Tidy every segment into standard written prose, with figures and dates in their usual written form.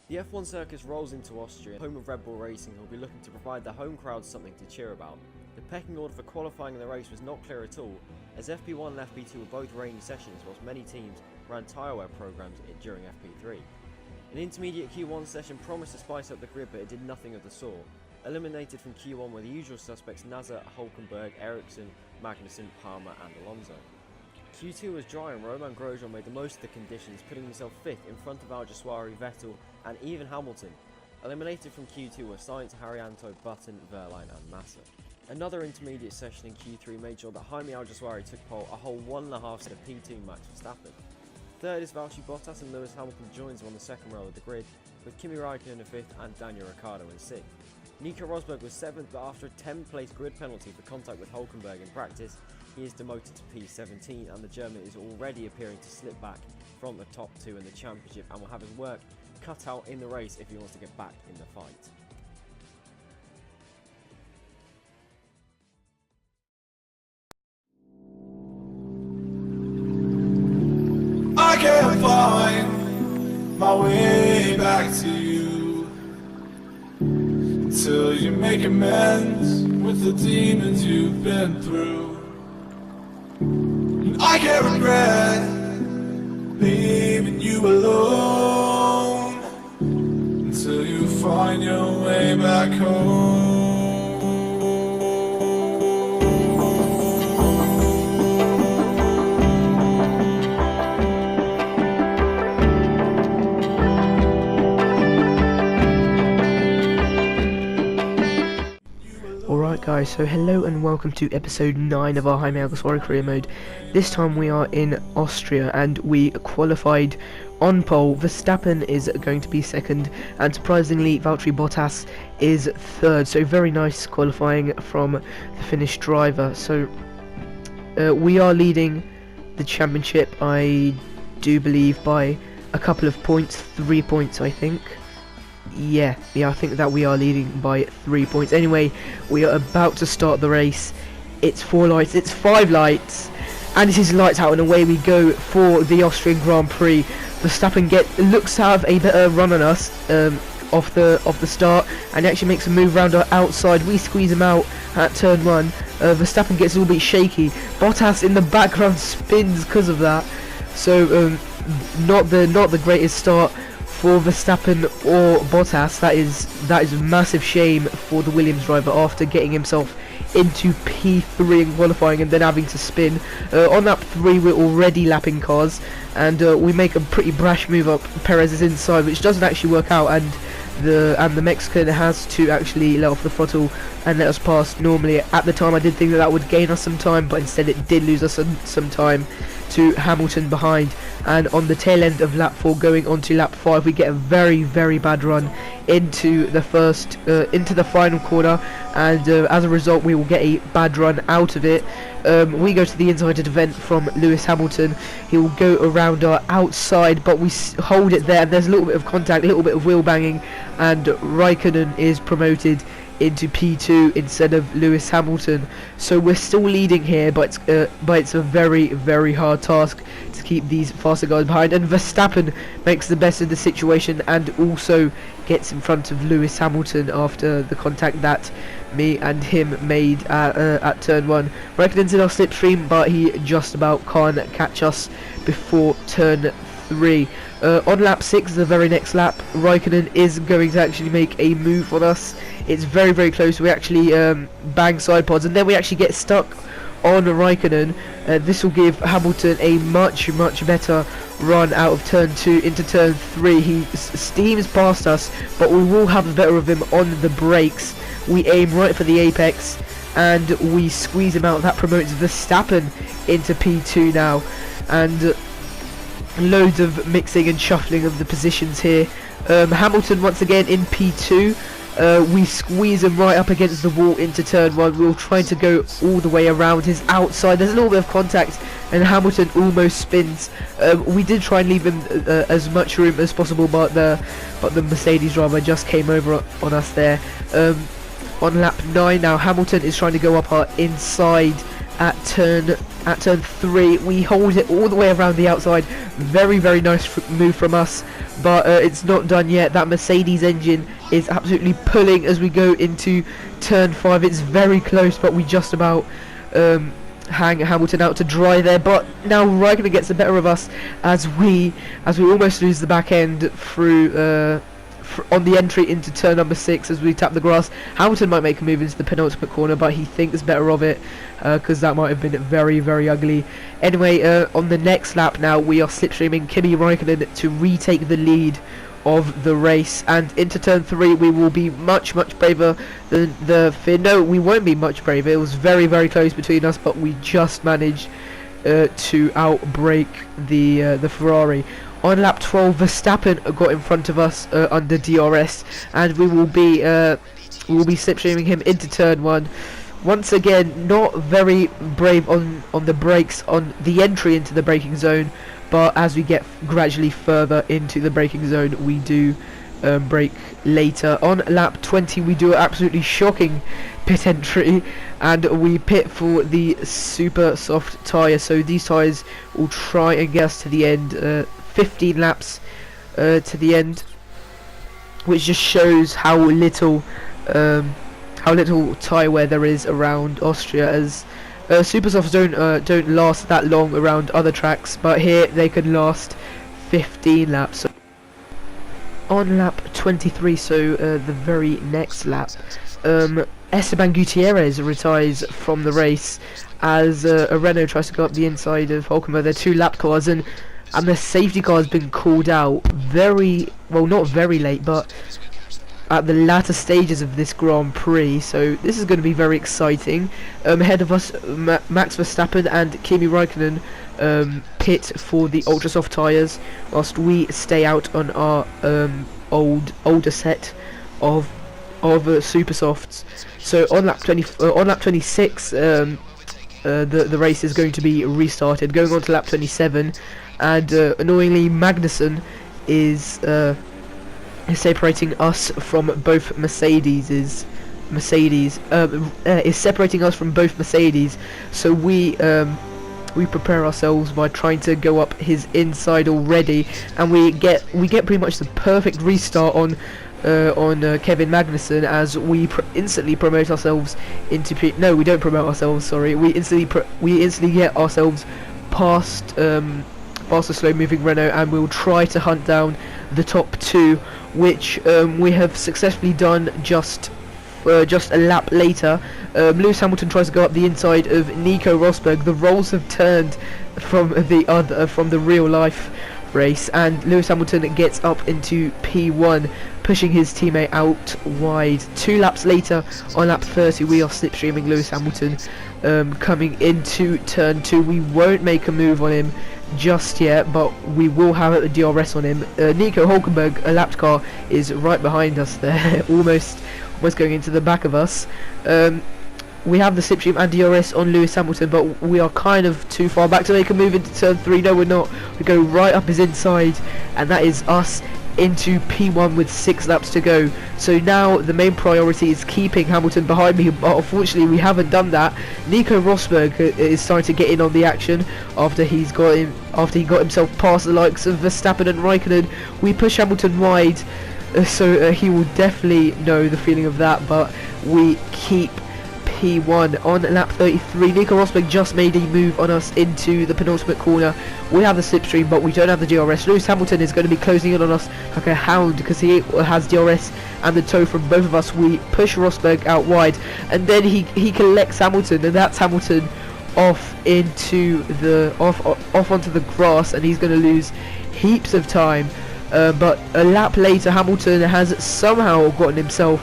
The F1 circus rolls into Austria, home of Red Bull Racing, who will be looking to provide the home crowd something to cheer about. The pecking order for qualifying in the race was not clear at all, as FP1 and FP2 were both rainy sessions, whilst many teams ran tyre wear programs during FP3. An intermediate Q1 session promised to spice up the grid, but it did nothing of the sort. Eliminated from Q1 were the usual suspects Nasser, Hulkenberg, Ericsson, Magnussen, Palmer and Alonso. Q2 was dry and Romain Grosjean made the most of the conditions, putting himself 5th in front of Alguersuari, Vettel and even Hamilton. Eliminated from Q2 were Sainz, Haryanto, Button, Wehrlein and Massa. Another intermediate session in Q3 made sure that Jaime Alguersuari took pole a whole 1.5 set of P2 Max Verstappen. Third is Valtteri Bottas and Lewis Hamilton joins him on the second row of the grid, with Kimi Raikkonen in 5th and Daniel Ricciardo in 6th. Nico Rosberg was 7th, but after a 10th place grid penalty for contact with Hulkenberg in practice, he is demoted to P17 and the German is already appearing to slip back from the top 2 in the championship and will have his work cut out in the race if he wants to get back in the fight. I can't find my way back to you until you make amends with the demons you've been through. And I can't regret leaving you alone until you find your way back home. Alright guys, so hello and welcome to episode 9 of our Jaime Alguersuari career mode. This time we are in Austria and we qualified on pole. Verstappen is going to be 2nd and surprisingly Valtteri Bottas is 3rd. So very nice qualifying from the Finnish driver. So we are leading the championship, I do believe, by a couple of points, 3 points I think. Yeah, I think that we are leading by 3 points. Anyway, we are about to start the race. It's 4 lights, it's 5 lights, and this is lights out and away we go for the Austrian Grand Prix. Verstappen looks to have a better run on us off the start, and he actually makes a move around our outside. We squeeze him out at turn 1. Verstappen gets a little bit shaky. Bottas in the background spins because of that. So not the greatest start for Verstappen or Bottas. That is a massive shame for the Williams driver after getting himself into P3 in qualifying and then having to spin. On lap 3 we're already lapping cars and we make a pretty brash move up Perez's inside, which doesn't actually work out, and the Mexican has to actually let off the throttle and let us pass. Normally at the time I did think that would gain us some time, but instead it did lose us some time to Hamilton behind. And on the tail end of lap 4 going on to lap 5 we get a very bad run into the final corner, and as a result we will get a bad run out of it. We go to the inside to defend from Lewis Hamilton. He will go around our outside, but we hold it there and there's a little bit of contact, a little bit of wheel banging, and Raikkonen is promoted into P2 instead of Lewis Hamilton. So we're still leading here, but it's a very hard task to keep these faster guys behind, and Verstappen makes the best of the situation and also gets in front of Lewis Hamilton after the contact that me and him made at turn 1. Raikkonen's in our slipstream, but he just about can't catch us before turn 3. On lap 6, the very next lap, Raikkonen is going to actually make a move on us. It's very close. We actually bang side pods and then we actually get stuck on Raikkonen. This will give Hamilton a much better run out of turn 2 into turn 3. He steams past us, but we will have the better of him on the brakes. We aim right for the apex and we squeeze him out. That promotes Verstappen into P2 now, and loads of mixing and shuffling of the positions here. Hamilton once again in P2. We squeeze him right up against the wall into turn 1. We're trying to go all the way around his outside. There's a little bit of contact and Hamilton almost spins. We did try and leave him as much room as possible, but the Mercedes driver just came over on us there. On lap 9 now, Hamilton is trying to go up our inside at turn 3. We hold it all the way around the outside. Very nice move from us. but it's not done yet. That Mercedes engine is absolutely pulling as we go into turn 5. It's very close, but we just about hang Hamilton out to dry there. But now Raikkonen gets the better of us as we almost lose the back end through on the entry into turn number 6 as we tap the grass. Hamilton might make a move into the penultimate corner, but he thinks better of it because that might have been very, very ugly. Anyway, on the next lap now, we are slipstreaming Kimi Raikkonen to retake the lead of the race, and into turn 3 we will be much braver than the no, we won't be much braver. It was very, very close between us, but we just managed to outbrake the Ferrari. On lap 12, Verstappen got in front of us under DRS, and we will be slipstreaming him into turn 1. Once again, not very brave on the brakes on the entry into the braking zone, but as we get gradually further into the braking zone, we do brake later. On lap 20, we do an absolutely shocking pit entry, and we pit for the super soft tyre. So these tyres will try and get us to the end. 15 laps to the end, which just shows how little tyre wear there is around Austria, as super softs don't last that long around other tracks, but here they can last 15 laps. So on lap 23, so the very next lap, Esteban Gutierrez retires from the race as a Renault tries to go up the inside of Hulkenberg. They're 2 lap cars, and the safety car has been called out not very late, but at the latter stages of this Grand Prix, so this is going to be very exciting. Ahead of us, Max Verstappen and Kimi Raikkonen pit for the ultra soft tyres, whilst we stay out on our older set of super softs. So on lap 26, the race is going to be restarted, going on to lap 27, and annoyingly Magnussen is separating us from both Mercedes. Is separating us from both Mercedes. So we prepare ourselves by trying to go up his inside already, and we get pretty much the perfect restart on Kevin Magnussen as we instantly promote ourselves into no, we don't promote ourselves, sorry, we instantly get ourselves past a slow moving Renault, and we'll try to hunt down the top 2, which we have successfully done just a lap later. Lewis Hamilton tries to go up the inside of Nico Rosberg. The roles have turned from the real life race, and Lewis Hamilton gets up into P1, pushing his teammate out wide. 2 laps later, on lap 30, we are slipstreaming Lewis Hamilton coming into turn 2. We won't make a move on him just yet, but we will have a DRS on him. Nico Hulkenberg, a lapped car, is right behind us there, almost going into the back of us. We have the slipstream and DRS on Lewis Hamilton, but we are kind of too far back to make a move into turn 3. No, we're not. We go right up his inside, and that is us into P1 with 6 laps to go. So now the main priority is keeping Hamilton behind me, but unfortunately we haven't done that. Nico Rosberg is starting to get in on the action after he got himself past the likes of Verstappen and Raikkonen. We push Hamilton wide, so he will definitely know the feeling of that, but we keep P1. On lap 33, Nico Rosberg just made a move on us into the penultimate corner. We have the slipstream, but we don't have the DRS. Lewis Hamilton is going to be closing in on us like a hound because he has DRS and the tow from both of us. We push Rosberg out wide, and then he collects Hamilton, and that's Hamilton off onto the grass, and he's going to lose heaps of time. But a lap later, Hamilton has somehow gotten himself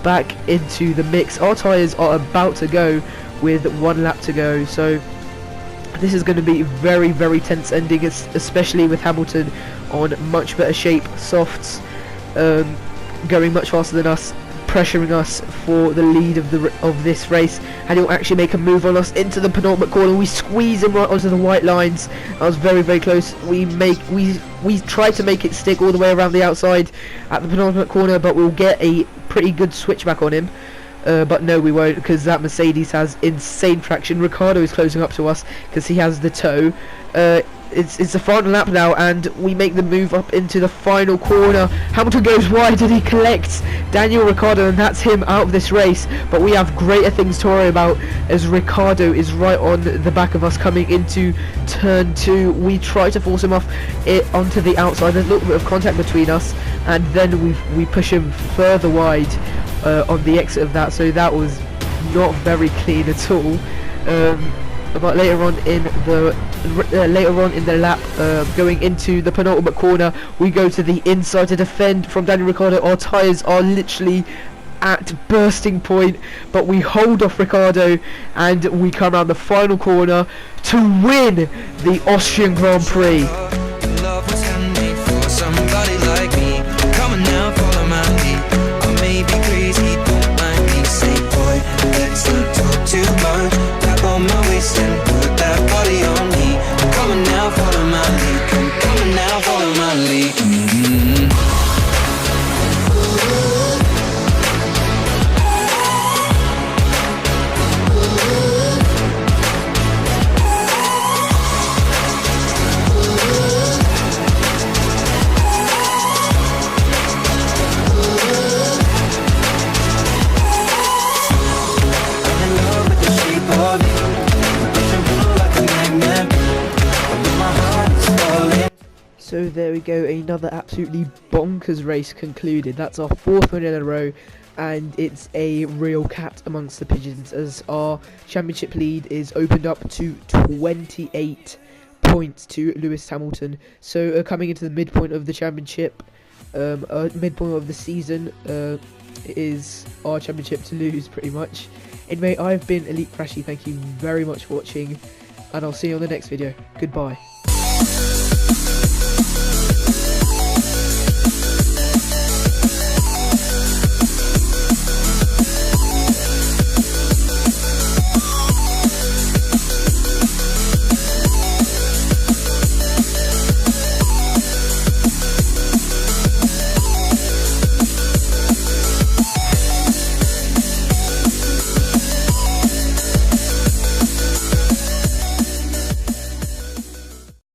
back into the mix. Our tyres are about to go with 1 lap to go, so this is going to be very, very tense ending, especially with Hamilton on much better shape, softs going much faster than us, pressuring us for the lead of this race, and he'll actually make a move on us into the penultimate corner. We squeeze him right onto the white lines. That was very, very close. We try to make it stick all the way around the outside at the penultimate corner, but we'll get a pretty good switchback on him. But no, we won't, because that Mercedes has insane traction. Ricciardo is closing up to us because he has the tow. it's the final lap now, and we make the move up into the final corner. Hamilton goes wide and he collects Daniel Ricciardo, and that's him out of this race. But we have greater things to worry about, as Ricciardo is right on the back of us coming into turn 2. We try to force him off it onto the outside. There's a little bit of contact between us, and then we push him further wide on the exit of that, so that was not very clean at all. But later on in the lap, going into the penultimate corner, we go to the inside to defend from Daniel Ricciardo. Our tyres are literally at bursting point, but we hold off Ricciardo and we come around the final corner to win the Austrian Grand Prix. Love was handmade for somebody like me. Come on now, follow my lead. I may be crazy, don't mind me. Say, boy, let's not talk too much. Tap on my waist and put that body on me. Come on now, follow my lead. Come on now, follow my lead. So there we go, another absolutely bonkers race concluded. That's our 4th win in a row, and it's a real cat amongst the pigeons, as our championship lead is opened up to 28 points to Lewis Hamilton. So coming into the midpoint of the championship, midpoint of the season, is our championship to lose pretty much. Anyway, I've been Elite Crashy, thank you very much for watching, and I'll see you on the next video. Goodbye.